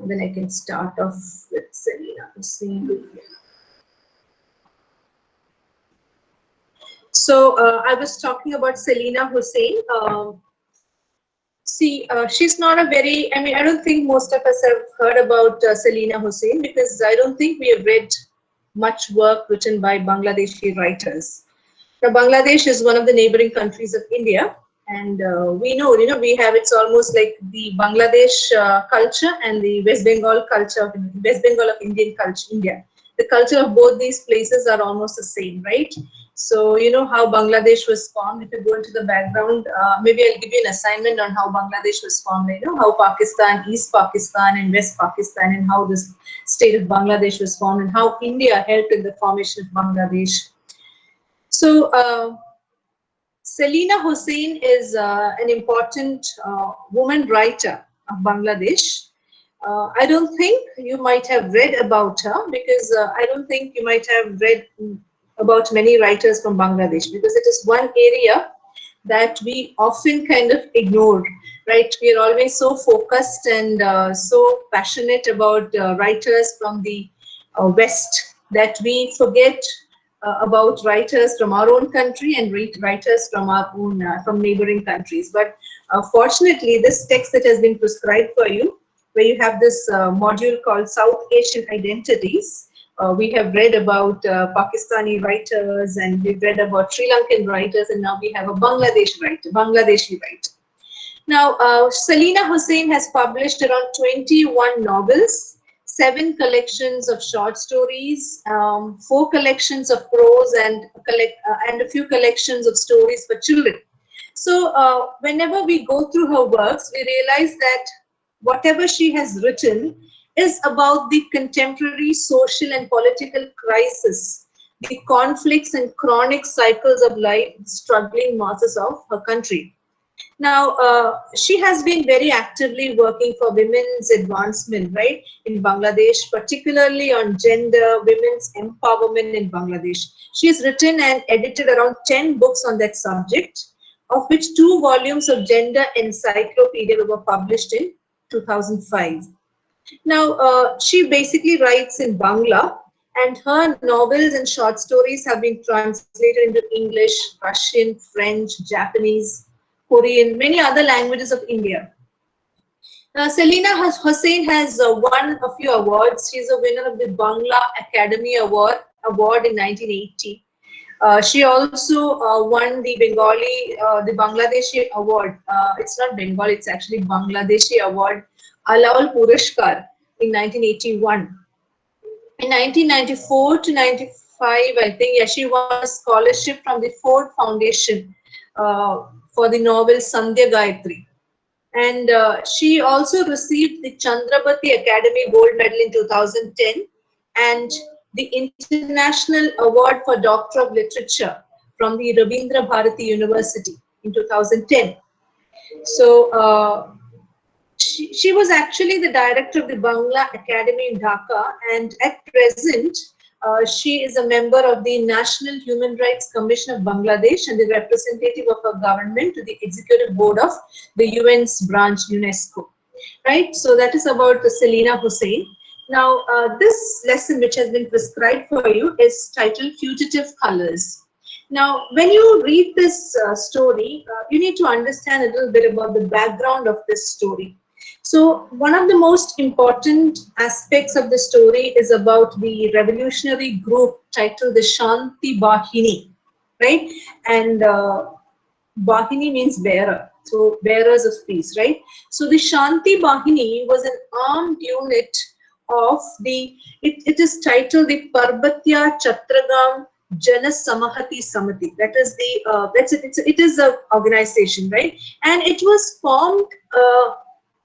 then I can start off with Selina Hussain. So I was talking about Selina Hussain. She's not a very, I mean, I don't think most of us have heard about Selina Hussain, because I don't think we have read much work written by Bangladeshi writers. Now, Bangladesh is one of the neighboring countries of India, and we know, we have, it's almost like the Bangladesh culture and the West Bengal culture, West Bengal of Indian culture, India. The culture of both these places are almost the same, right? So, you know how Bangladesh was formed. If you go into the background, maybe I'll give you an assignment on how Bangladesh was formed, how Pakistan, East Pakistan and West Pakistan, and how this state of Bangladesh was formed, and how India helped in the formation of Bangladesh. So, Selina Hussain is an important woman writer of Bangladesh. I don't think you might have read about her, because I don't think you might have read about many writers from Bangladesh, because it is one area that we often kind of ignore, right? We are always so focused and so passionate about writers from the West that we forget about writers from our own country and writers from our own from neighboring countries. But fortunately, this text that has been prescribed for you, where you have this module called South Asian Identities, we have read about Pakistani writers, and we've read about Sri Lankan writers, and now we have a Bangladeshi writer. Now, Selina Hussain has published around 21 novels, 7 collections of short stories, 4 collections of prose, and a few collections of stories for children. So whenever we go through her works, we realize that whatever she has written is about the contemporary social and political crisis, the conflicts and chronic cycles of life, struggling masses of her country. Now, she has been very actively working for women's advancement, right, in Bangladesh, particularly on gender, women's empowerment in Bangladesh. She has written and edited around 10 books on that subject, of which 2 volumes of gender encyclopedia were published in 2005. Now, she basically writes in Bangla, and her novels and short stories have been translated into English, Russian, French, Japanese, Korean, many other languages of India. Selina Hussain has won a few awards. She's a winner of the Bangla Academy Award in 1980. She also won the Bangladeshi award. It's not Bengali, it's actually Bangladeshi award, Alaul Purashkar, in 1981. In 1994 to 95, I think, yeah, she won a scholarship from the Ford Foundation for the novel Sandhya Gayatri. And she also received the Chandrabati Academy Gold Medal in 2010 and the International Award for Doctor of Literature from the Rabindra Bharati University in 2010. So she was actually the director of the Bangla Academy in Dhaka, and at present she is a member of the National Human Rights Commission of Bangladesh and the representative of her government to the executive board of the UN's branch UNESCO. Right, so that is about Selina Hussain. Now, this lesson which has been prescribed for you is titled Fugitive Colors. Now, when you read this story, you need to understand a little bit about the background of this story. So, one of the most important aspects of the story is about the revolutionary group titled the Shanti Bahini, right? And Bahini means bearer, so bearers of peace, right? So, the Shanti Bahini was an armed unit of the, it is titled the Parbatya Chatragam Jana Samahati Samati. That is the, it is an organization, right? And it was formed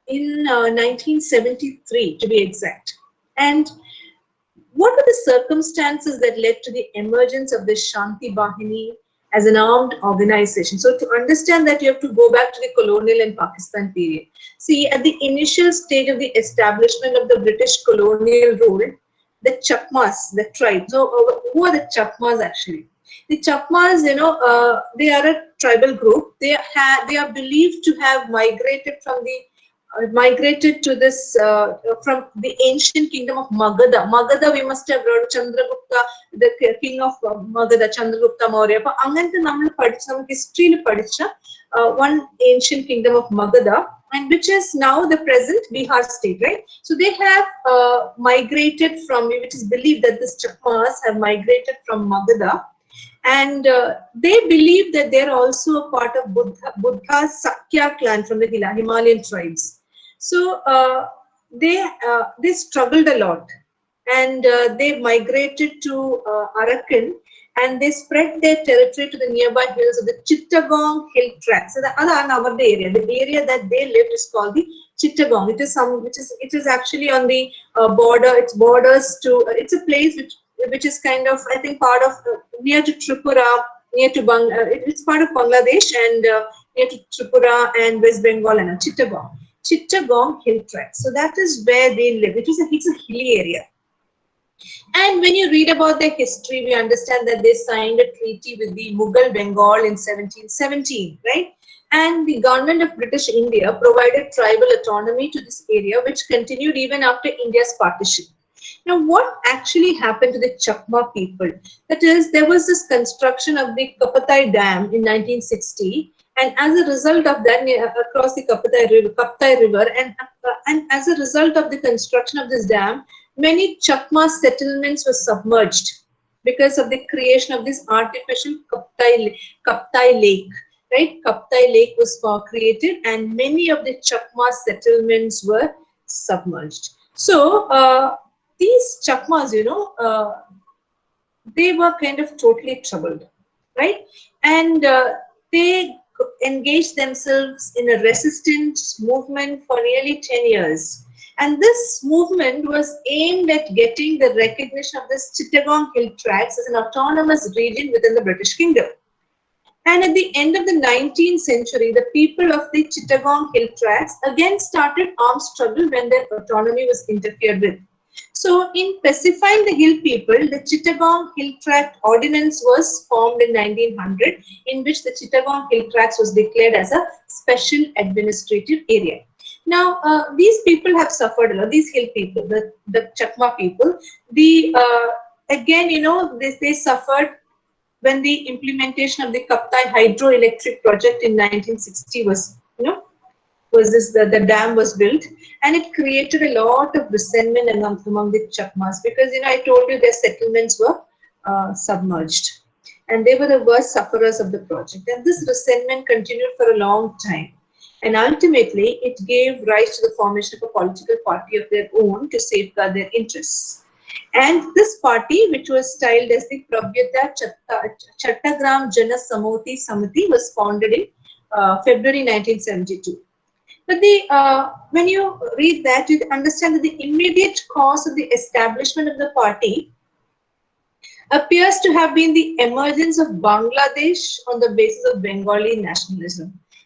in 1973, to be exact. And what were the circumstances that led to the emergence of the Shanti Bahini as an armed organization? So to understand that, you have to go back to the colonial and Pakistan period. See, at the initial stage of the establishment of the British colonial rule, the Chakmas, the tribe. So who are the Chakmas actually? The Chakmas, they are a tribal group. They are believed to have migrated from the migrated to this from the ancient kingdom of Magadha. Magadha, we must have heard Chandragupta, the king of Magadha, Chandragupta Maurya. But angante nammal padicha, history il padicha one ancient kingdom of Magadha, and which is now the present Bihar state, right? So they have migrated from, which is believed that these Chakmas have migrated from Magadha, and they believe that they're also a part of Buddha's Sakya clan from the Himalayan tribes. So they struggled a lot, and they migrated to Arakan, and they spread their territory to the nearby hills of the Chittagong hill tract. So the area. The area that they lived is called the Chittagong. It is actually on the border. It borders to. It's a place which is kind of, I think, part of near to Tripura, near to it's part of Bangladesh, and near to Tripura and West Bengal and Chittagong hill tract. So that is where they live. It's a hilly area. And when you read about their history, we understand that they signed a treaty with the Mughal Bengal in 1717, right? And the government of British India provided tribal autonomy to this area, which continued even after India's partition. Now, what actually happened to the Chakma people? That is, there was this construction of the Kapatai Dam in 1960, and as a result of that, across the Kapatai River, and as a result of the construction of this dam, many Chakma settlements were submerged because of the creation of this artificial Kaptai Lake. Right, Kaptai Lake was created, and many of the Chakma settlements were submerged. So these Chakmas, they were kind of totally troubled, right? And they engaged themselves in a resistance movement for nearly 10 years. And this movement was aimed at getting the recognition of this Chittagong hill tracts as an autonomous region within the British Kingdom. And at the end of the 19th century, the people of the Chittagong hill tracts again started armed struggle when their autonomy was interfered with. So in pacifying the hill people, the Chittagong Hill Tract Ordinance was formed in 1900, in which the Chittagong Hill Tracts was declared as a special administrative area. Now, these people have suffered a lot, these hill people, the Chakma people, they suffered when the implementation of the Kaptai hydroelectric project in 1960 the dam was built, and it created a lot of resentment among the Chakmas, because I told you their settlements were submerged, and they were the worst sufferers of the project. And this resentment continued for a long time, and ultimately it gave rise to the formation of a political party of their own to safeguard their interests. And this party, which was styled as the Pravyata Chattagram Jana Samoti Samiti, was founded in February 1972. But when you read that, you understand that the immediate cause of the establishment of the party appears to have been the emergence of Bangladesh on the basis of Bengali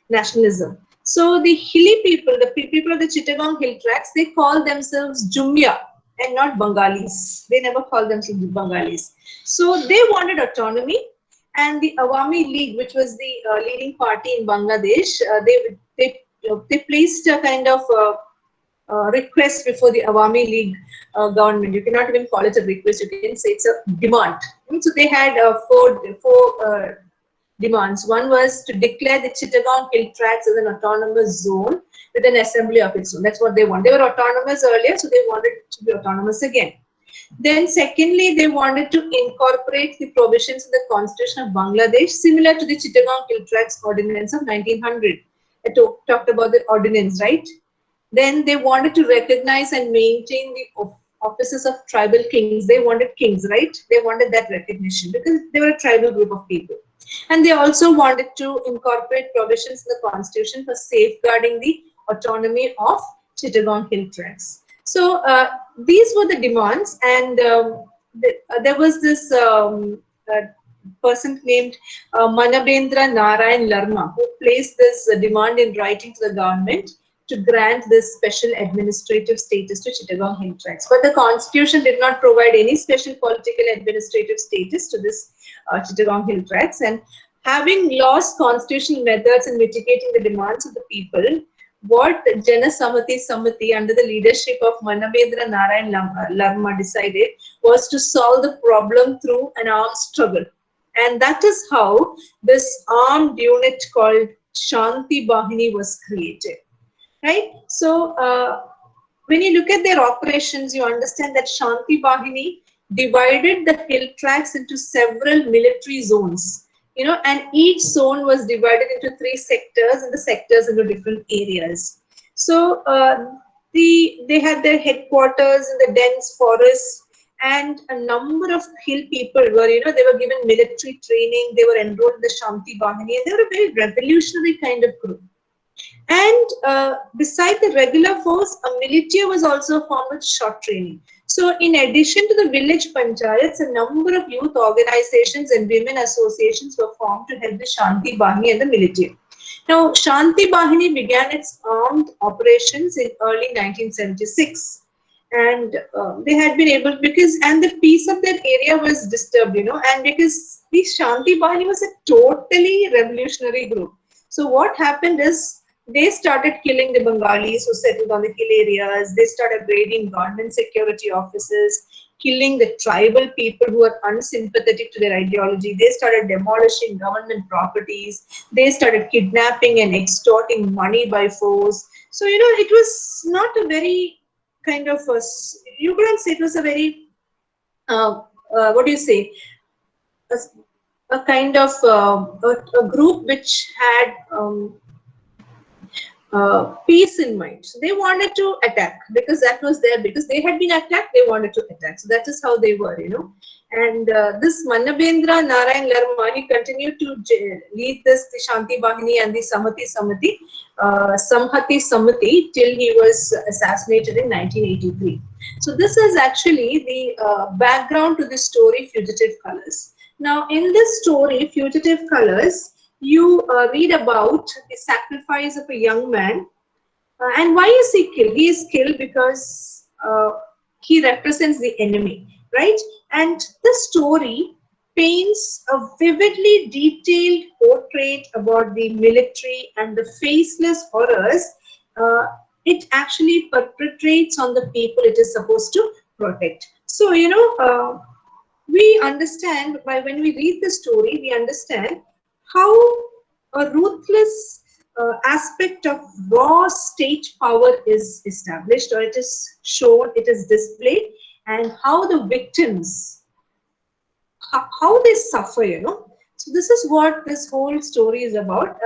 nationalism. So the hilly people, the people of the Chittagong hill tracts, they call themselves Jumia and not Bengalis. They never called themselves Bengalis. So they wanted autonomy, and the Awami League, which was the leading party in Bangladesh, they placed a kind of request before the Awami League government. You cannot even call it a request, you can say it's a demand. And so they had four demands. One was to declare the Chittagong hill tracts as an autonomous zone with an assembly of its own. That's what they want. They were autonomous earlier, so they wanted to be autonomous again. Then secondly, they wanted to incorporate the provisions in the Constitution of Bangladesh, similar to the Chittagong hill tracts ordinance of 1900. I talked about the ordinance, right? Then they wanted to recognize and maintain the offices of tribal kings. They wanted kings, right? They wanted that recognition because they were a tribal group of people. And they also wanted to incorporate provisions in the Constitution for safeguarding the autonomy of Chittagong hill tracts. So these were the demands, and there was this person named Manabendra Narayan Larma, who placed this demand in writing to the government to grant this special administrative status to Chittagong hill tracts. But the Constitution did not provide any special political administrative status to this Chittagong hill tracts. And having lost constitutional methods in mitigating the demands of the people, what Jana Samiti under the leadership of Manavendra Narayan Larma decided was to solve the problem through an armed struggle. And that is how this armed unit called Shanti Bahini was created. Right? So, when you look at their operations, you understand that Shanti Bahini divided the hill tracks into several military zones, and each zone was divided into 3 sectors, and the sectors into different areas. So they had their headquarters in the dense forests, and a number of hill people were, they were given military training, they were enrolled in the Shanti Bahini, and they were a very revolutionary kind of group. And beside the regular force, a militia was also formed with short training. So, in addition to the village panchayats, a number of youth organizations and women associations were formed to help the Shanti Bahini and the militia. Now, Shanti Bahini began its armed operations in early 1976. And they had been able, and the peace of that area was disturbed, and because the Shanti Bahini was a totally revolutionary group. So, what happened is, they started killing the Bengalis who settled on the hill areas. They started raiding government security offices, killing the tribal people who were unsympathetic to their ideology. They started demolishing government properties. They started kidnapping and extorting money by force. So, it was not a very kind of, you couldn't say it was a very, what do you say, a kind of a group which had peace in mind. So they wanted to attack because that was there, because they had been attacked, they wanted to attack. So that is how they were, And this Manavendra Narayan Larma, he continued to lead the Shanti Bahini and the Samhati Samhati till he was assassinated in 1983. So this is actually the background to the story Fugitive Colors. Now in this story, Fugitive Colors, you read about the sacrifice of a young man. And why is he killed? He is killed because he represents the enemy, right? And the story paints a vividly detailed portrait about the military and the faceless horrors it actually perpetrates on the people it is supposed to protect. So, we understand, when we read the story, we understand how a ruthless aspect of raw state power is established, or it is shown, it is displayed, and how the victims, how they suffer, So this is what this whole story is about.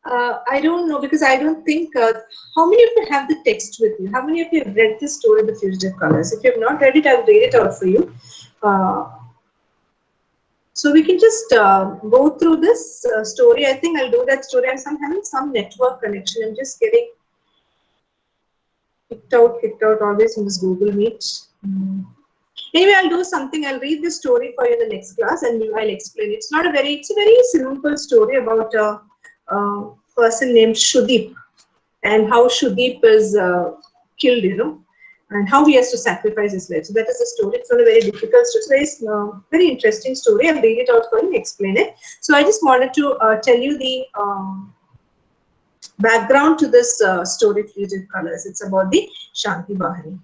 I don't know, because I don't think, how many of you have the text with you? How many of you have read the story, The Fugitive Colors? If you have not read it, I'll read it out for you. So we can just go through this story. I think I'll do that story. I'm having some network connection. I'm just getting kicked out always in this Google Meet. Anyway, I'll do something. I'll read the story for you in the next class, and I'll explain it. It's a very simple story about a person named Shudeep, and how Shudeep is killed, and how he has to sacrifice his life. So that is the story. It's not a very difficult story. It's a very interesting story. I'll read it out for you and explain it. So I just wanted to tell you the background to this story, Fugitive Colors. It's about the Shanti Bahini.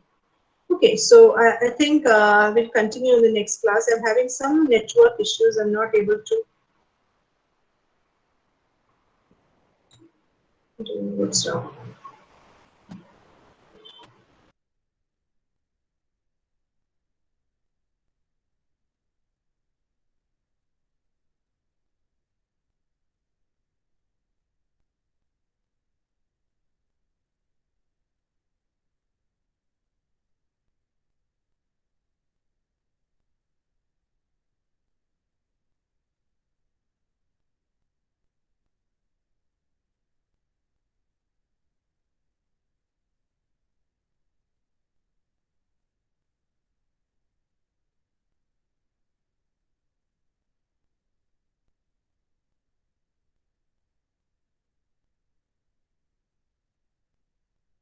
Okay, so I think we'll continue in the next class. I'm having some network issues. I'm not able to do what's wrong.